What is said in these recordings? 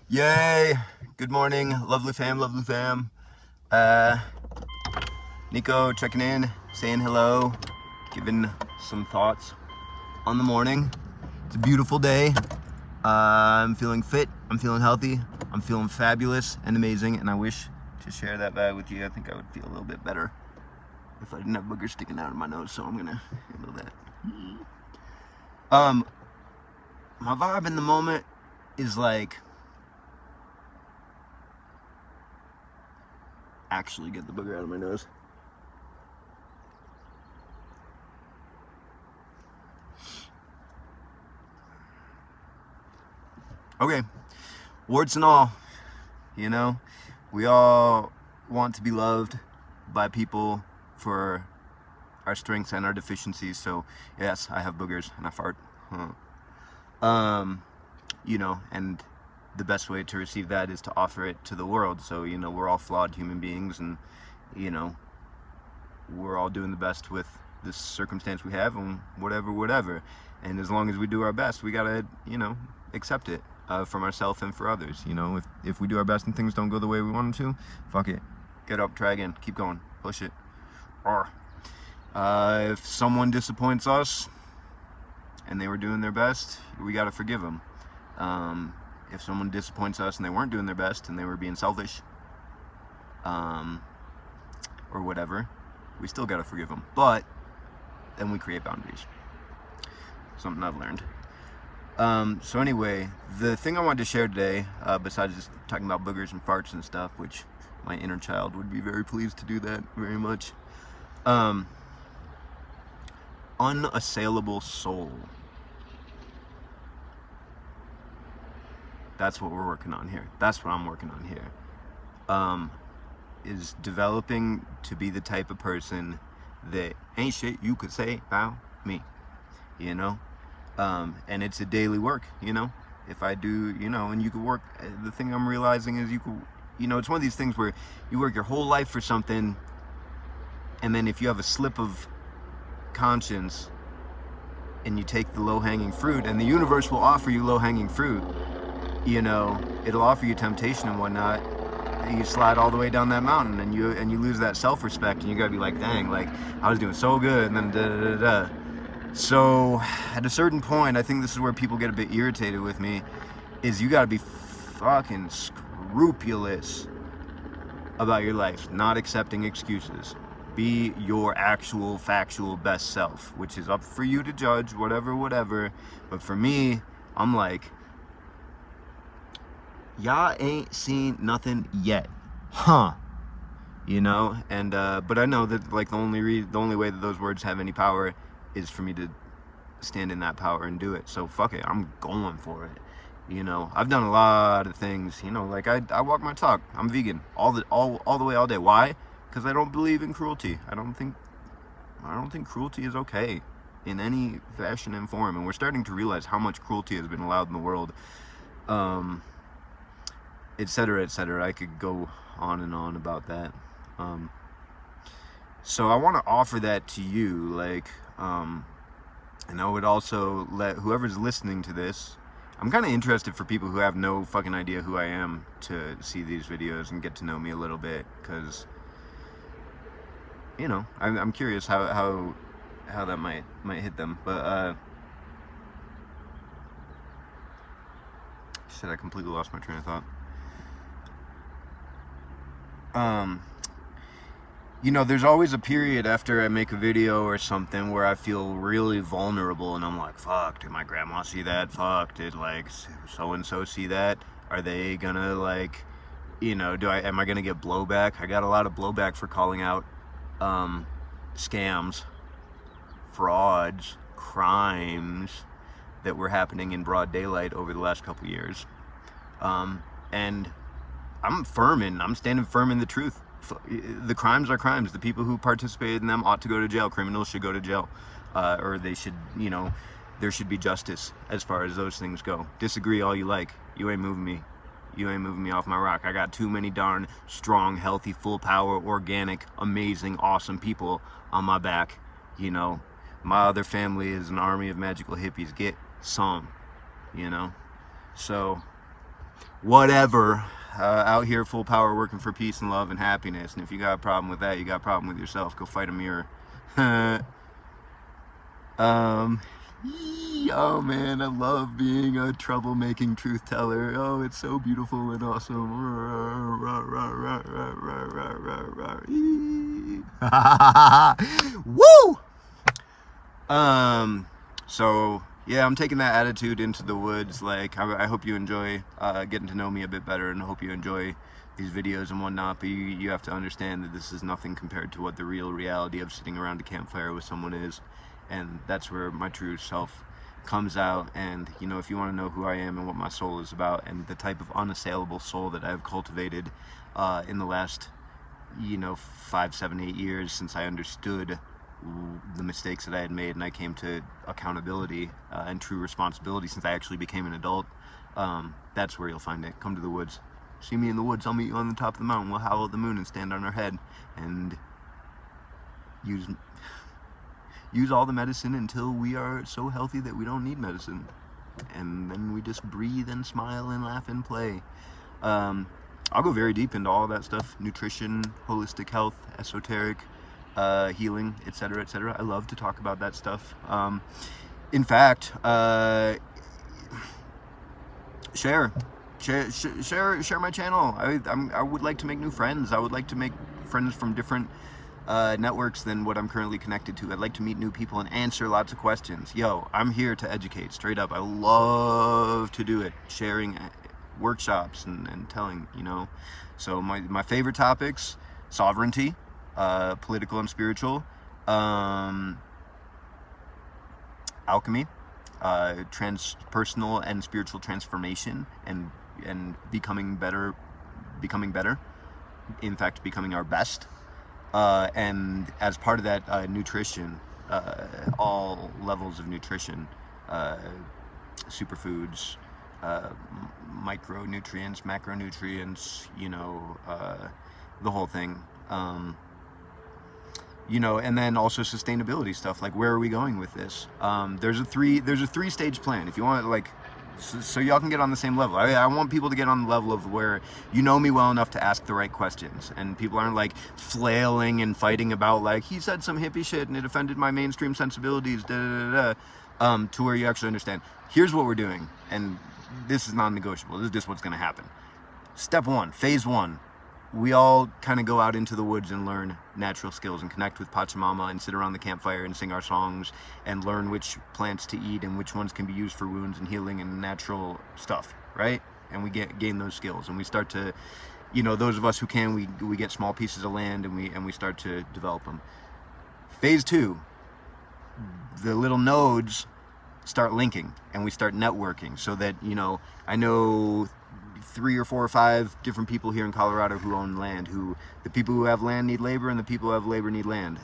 Yay! Good morning, lovely fam. Nico checking in, saying hello, giving some thoughts on the morning. It's a beautiful day. I'm feeling fit, I'm feeling healthy, I'm feeling fabulous and amazing, and I wish to share that vibe with you. I think I would feel a little bit better if I didn't have boogers sticking out of my nose, so I'm gonna handle that. My vibe in the moment is like, actually get the booger out of my nose. Okay, warts and all, you know, we all want to be loved by people for our strengths and our deficiencies. So yes, I have boogers and I fart. You know, and the best way to receive that is to offer it to the world. So, you know, we're all flawed human beings, and, you know, we're all doing the best with this circumstance we have, and whatever. And as long as we do our best, we gotta, you know, accept it from ourselves and for others. You know, if we do our best and things don't go the way we want them to, fuck it. Get up, try again, keep going, push it. Or if someone disappoints us and they were doing their best, we gotta forgive them. If someone disappoints us and they weren't doing their best and they were being selfish, or whatever, we still gotta forgive them. But then we create boundaries. Something I've learned. So anyway, the thing I wanted to share today, besides just talking about boogers and farts and stuff, which my inner child would be very pleased to do that very much. Unassailable soul. That's what we're working on here. That's what I'm working on here. Is developing to be the type of person that ain't shit you could say about me, you know? And it's a daily work, you know? If I do, you know, and you could work, the thing I'm realizing is you could, you know, it's one of these things where you work your whole life for something, and then if you have a slip of conscience and you take the low-hanging fruit, and the universe will offer you low-hanging fruit, you know, it'll offer you temptation and whatnot, you slide all the way down that mountain, and you lose that self-respect, and you gotta be like, dang, like, I was doing so good, and then da-da-da-da. So at a certain point, I think this is where people get a bit irritated with me, is you gotta be fucking scrupulous about your life, not accepting excuses. Be your actual factual best self, which is up for you to judge, whatever. But for me, I'm like, y'all ain't seen nothing yet, huh? You know, and but I know that, like, the only way that those words have any power is for me to stand in that power and do it. So fuck it, I'm going for it. You know, I've done a lot of things. You know, like I walk my talk. I'm vegan all the way, all day. Why? Because I don't believe in cruelty. I don't think cruelty is okay in any fashion and form. And we're starting to realize how much cruelty has been allowed in the world. Etc. I could go on and on about that. So I want to offer that to you, like, and I would also let whoever's listening to this, I'm kind of interested for people who have no fucking idea who I am to see these videos and get to know me a little bit, because, you know, I'm curious how that might hit them. But shit, I completely lost my train of thought. You know, there's always a period after I make a video or something where I feel really vulnerable, and I'm like, fuck, did my grandma see that? Fuck, did, like, so-and-so see that? Are they gonna, like, you know, am I gonna get blowback? I got a lot of blowback for calling out scams, frauds, crimes that were happening in broad daylight over the last couple years. And I'm standing firm in the truth. The crimes are crimes. The people who participated in them ought to go to jail. Criminals should go to jail. Or they should, you know, there should be justice as far as those things go. Disagree all you like. You ain't moving me. You ain't moving me off my rock. I got too many darn strong, healthy, full power, organic, amazing, awesome people on my back. You know, my other family is an army of magical hippies. Get some, you know. So, whatever. Out here full power working for peace and love and happiness. And if you got a problem with that, you got a problem with yourself. Go fight a mirror. Oh man, I love being a troublemaking truth teller. Oh, it's so beautiful and awesome. Woo! So yeah, I'm taking that attitude into the woods. Like, I hope you enjoy getting to know me a bit better, and I hope you enjoy these videos and whatnot. But you have to understand that this is nothing compared to what the real reality of sitting around a campfire with someone is, and that's where my true self comes out. And you know, if you want to know who I am and what my soul is about, and the type of unassailable soul that I've cultivated in the last, 5, 7, 8 years since I understood the mistakes that I had made and I came to accountability and true responsibility since I actually became an adult, that's where you'll find it. Come to the woods. See me in the woods. I'll meet you on the top of the mountain. We'll howl at the moon and stand on our head and use all the medicine until we are so healthy that we don't need medicine. And then we just breathe and smile and laugh and play. I'll go very deep into all that stuff: nutrition, holistic health, esoteric, healing, etc., etc. I love to talk about that stuff. In fact, share my channel. I would like to make new friends. I would like to make friends from different networks than what I'm currently connected to. I'd like to meet new people and answer lots of questions. Yo, I'm here to educate, straight up. I love to do it, sharing workshops and telling, So my favorite topics: sovereignty, political and spiritual, alchemy, transpersonal and spiritual transformation, and becoming better, in fact, becoming our best, and as part of that, nutrition, all levels of nutrition, superfoods, micronutrients, macronutrients, the whole thing. And then also sustainability stuff, like where are we going with this? There's a three-stage plan. If you want, so y'all can get on the same level. I want people to get on the level of where you know me well enough to ask the right questions, and people aren't like flailing and fighting about like, he said some hippie shit and it offended my mainstream sensibilities, to where you actually understand, here's what we're doing, and this is non-negotiable. This is just what's going to happen. Step 1, phase 1. We all kind of go out into the woods and learn natural skills and connect with Pachamama and sit around the campfire and sing our songs and learn which plants to eat and which ones can be used for wounds and healing and natural stuff, right? And we gain those skills, and we start to, those of us who can, we get small pieces of land and we start to develop them. Phase 2, the little nodes start linking and we start networking, so that, I know 3 or 4 or 5 different people here in Colorado who own land, the people who have land need labor and the people who have labor need land,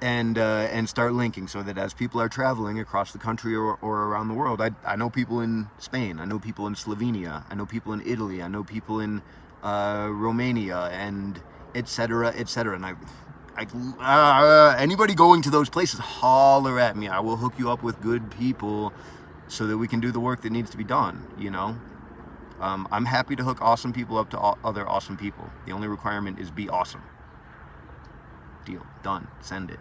and start linking, so that as people are traveling across the country or around the world, I know people in Spain, I know people in Slovenia, I know people in Italy, I know people in Romania, and etc., and anybody going to those places, holler at me. I will hook you up with good people so that we can do the work that needs to be done, I'm happy to hook awesome people up to other awesome people. The only requirement is be awesome. Deal. Done. Send it.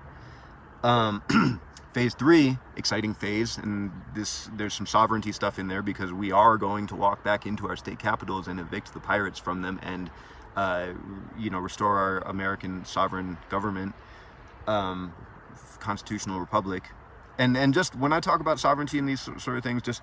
Phase 3, exciting phase, and there's some sovereignty stuff in there, because we are going to walk back into our state capitals and evict the pirates from them, and restore our American sovereign government, constitutional republic. And just when I talk about sovereignty and these sort of things, just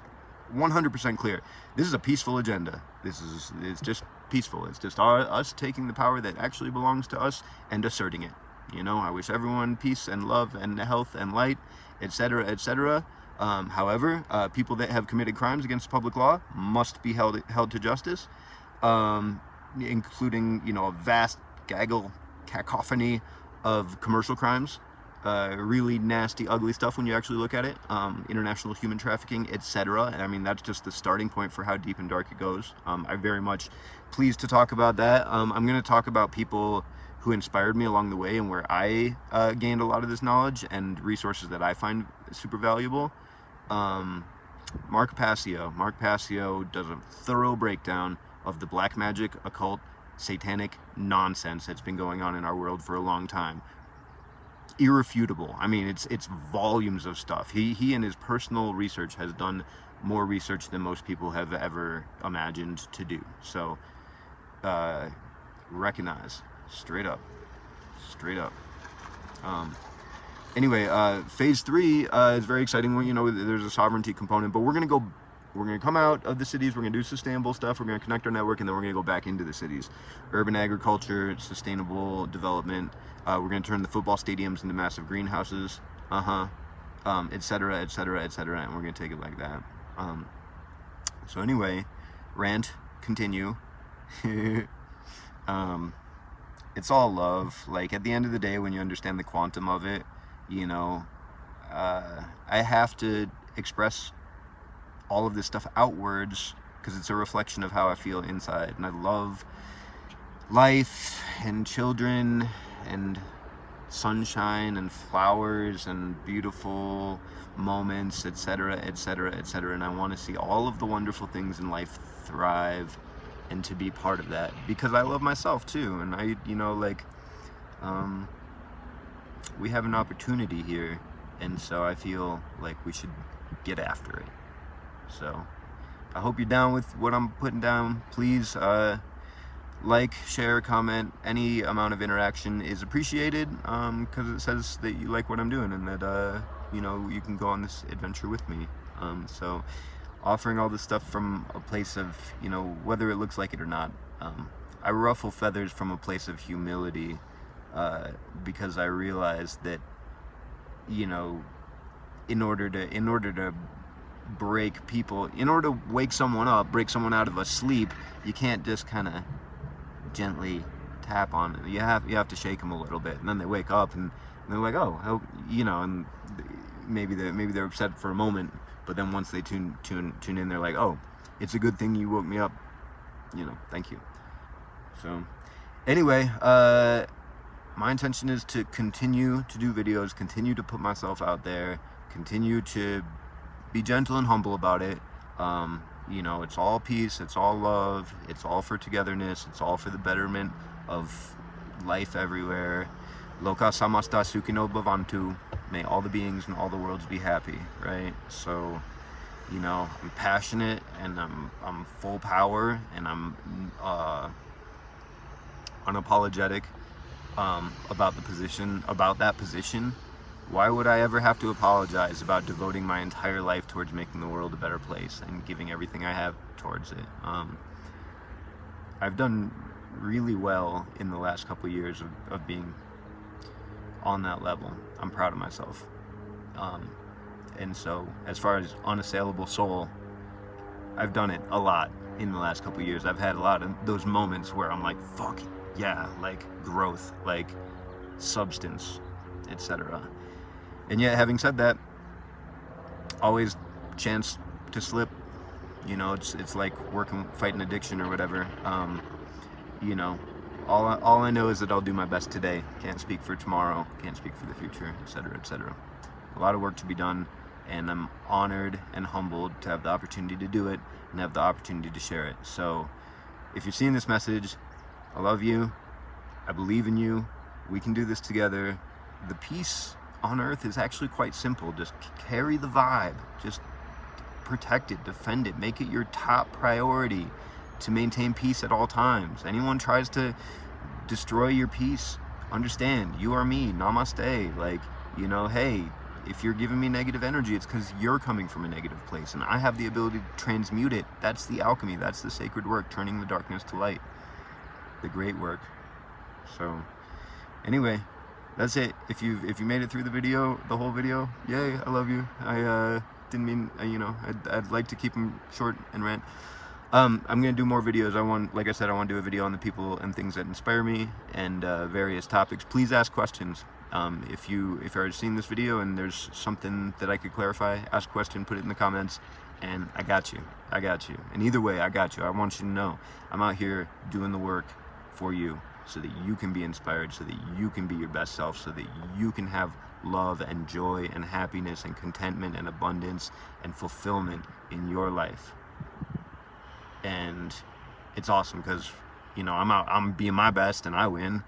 100% clear, this is a peaceful agenda. It's just peaceful. It's just us taking the power that actually belongs to us and asserting it. I wish everyone peace and love and health and light, etc., etc. However, people that have committed crimes against public law must be held to justice, including, a vast cacophony of commercial crimes, really nasty, ugly stuff when you actually look at it, international human trafficking, etc. I mean, that's just the starting point for how deep and dark it goes. I'm very much pleased to talk about that. I'm going to talk about people who inspired me along the way and where I gained a lot of this knowledge and resources that I find super valuable. Mark Passio. Mark Passio does a thorough breakdown of the black magic, occult, satanic nonsense that's been going on in our world for a long time. Irrefutable. I mean, it's volumes of stuff. He in his personal research has done more research than most people have ever imagined to do. So recognize, straight up. Anyway, phase 3 is very exciting. You know, there's a sovereignty component, but we're gonna come out of the cities. We're gonna do sustainable stuff. We're gonna connect our network, and then we're gonna go back into the cities. Urban agriculture, sustainable development. We're gonna turn the football stadiums into massive greenhouses, etc., etc., etc., and we're gonna take it like that. So anyway, rant, continue. It's all love. Like, at the end of the day, when you understand the quantum of it, you know, I have to express all of this stuff outwards because it's a reflection of how I feel inside. And I love life and children and sunshine and flowers and beautiful moments, etc., etc., etc. And I want to see all of the wonderful things in life thrive and to be part of that, because I love myself too. And I, you know, like, we have an opportunity here, and so I feel like we should get after it. So I hope you're down with what I'm putting down. Please like, share, comment. Any amount of interaction is appreciated, because it says that you like what I'm doing, and that you know, you can go on this adventure with me. So offering all this stuff from a place of, you know, whether it looks like it or not. I ruffle feathers from a place of humility, because I realize that, you know, in order to break people, in order to wake someone up, break someone out of a sleep, you can't just kind of gently tap on it. You have to shake them a little bit, and then they wake up and they're like, oh, you know, and maybe they're upset for a moment, but then once they tune in, they're like, oh, it's a good thing you woke me up, you know, thank you. So anyway, my intention is to continue to do videos, continue to put myself out there, continue to be gentle and humble about it. You know, it's all peace, it's all love, it's all for togetherness, it's all for the betterment of life everywhere. Loka samasta sukhino bhavantu. May all the beings and all the worlds be happy, right? So, you know, I'm passionate, and I'm full power, and I'm unapologetic about that position. Why would I ever have to apologize about devoting my entire life towards making the world a better place and giving everything I have towards it? I've done really well in the last couple of years of being on that level. I'm proud of myself. And so, as far as unassailable soul, I've done it a lot in the last couple of years. I've had a lot of those moments where I'm like, fuck yeah, like growth, like substance, etc. And yet, having said that, always chance to slip. You know, it's like fighting addiction or whatever. You know, all I know is that I'll do my best today. Can't speak for tomorrow, can't speak for the future, etc., etc. A lot of work to be done, and I'm honored and humbled to have the opportunity to do it and have the opportunity to share it. So if you're seeing this message, I love you, I believe in you, we can do this together. The peace on earth is actually quite simple. Just carry the vibe, just protect it, defend it, make it your top priority to maintain peace at all times. Anyone tries to destroy your peace, understand, you are me, namaste. Like, you know, hey, if you're giving me negative energy, it's because you're coming from a negative place, and I have the ability to transmute it. That's the alchemy, that's the sacred work, turning the darkness to light, the great work. So anyway, that's it. If you made it through the whole video, yay, I love you. I didn't mean, you know, I'd like to keep them short and rant. I'm gonna do more videos. Like I said, I want to do a video on the people and things that inspire me, and various topics. Please ask questions. If you've already seen this video and there's something that I could clarify, ask a question, put it in the comments, and I got you. And either way, I got you. I want you to know I'm out here doing the work for you, so that you can be inspired, so that you can be your best self, so that you can have love and joy and happiness and contentment and abundance and fulfillment in your life. And it's awesome because, I'm being my best and I win,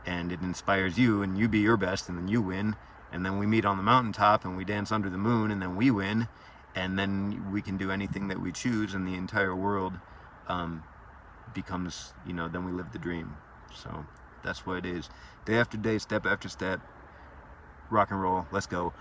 and it inspires you, and you be your best and then you win, and then we meet on the mountaintop and we dance under the moon and then we win, and then we can do anything that we choose, and the entire world becomes, then we live the dream. So that's what it is. Day after day, step after step, rock and roll. Let's go.